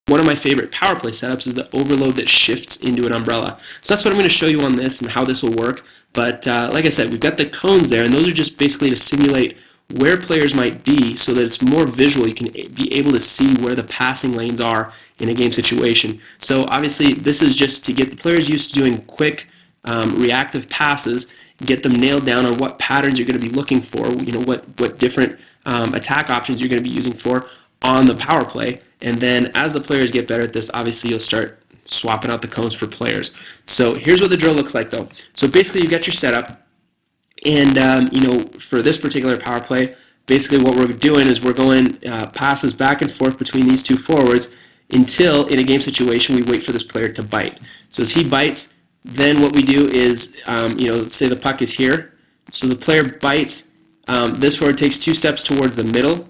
one of my favorite power play setups is the overload that shifts into an umbrella. So that's what I'm going to show you on this and how this will work. But like I said, we've got the cones there, and those are just basically to simulate where players might be so that it's more visual. You can be able to see where the passing lanes are in a game situation. So obviously this is just to get the players used to doing quick reactive passes, get them nailed down on what patterns you're going to be looking for, what different attack options you're going to be using for on the power play. And then as the players get better at this, obviously you'll start swapping out the cones for players. So here's what the drill looks like though. So basically you got your setup, and for this particular power play, basically what we're doing is we're going passes back and forth between these two forwards until in a game situation we wait for this player to bite. So as he bites, then what we do is, let's say the puck is here. So the player bites, this forward takes 2 steps towards the middle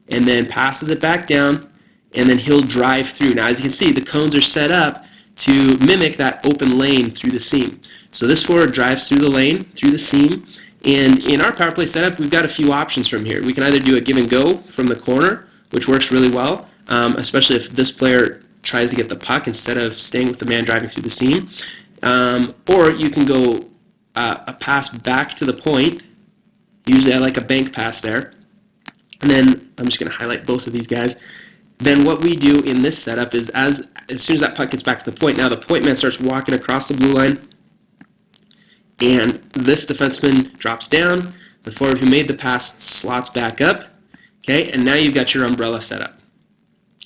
and then passes it back down, and then he'll drive through. Now as you can see, the cones are set up to mimic that open lane through the seam. So this forward drives through the lane, through the seam, and in our power play setup, we've got a few options from here. We can either do a give and go from the corner, which works really well, especially if this player tries to get the puck instead of staying with the man driving through the seam. Or you can go a pass back to the point. Usually I like a bank pass there. And then I'm just going to highlight both of these guys. Then what we do in this setup is as soon as that puck gets back to the point, now the point man starts walking across the blue line, and this defenseman drops down. The forward who made the pass slots back up. Okay, and now you've got your umbrella set up.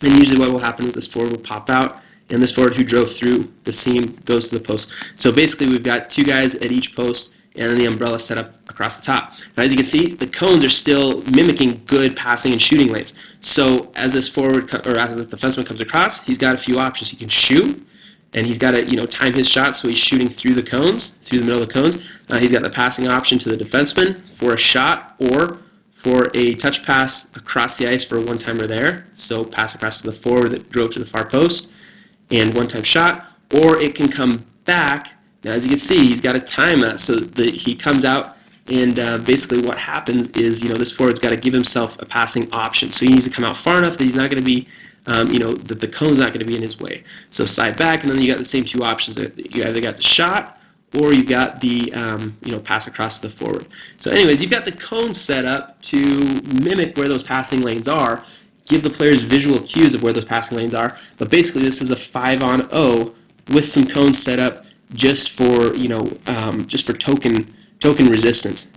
And usually what will happen is this forward will pop out, and this forward who drove through the seam goes to the post. So basically we've got 2 guys at each post, and then the umbrella set up across the top. Now as you can see, the cones are still mimicking good passing and shooting lanes. So as this forward, or as this defenseman comes across, he's got a few options. He can shoot, and he's got to time his shot so he's shooting through the cones, through the middle of the cones. He's got the passing option to the defenseman for a shot or for a touch pass across the ice for a one-timer there. So pass across to the forward that drove to the far post and one-time shot, or it can come back. Now as you can see, he's got to time that so that he comes out, and basically what happens is this forward's got to give himself a passing option. So he needs to come out far enough that he's not going to be that the cone's not going to be in his way. So slide back, and then you got the same 2 options. You either got the shot or you got the pass across the forward. So anyways, you've got the cone set up to mimic where those passing lanes are, give the players visual cues of where those passing lanes are. But basically, this is a 5-on-0 with some cones set up just for just for token resistance,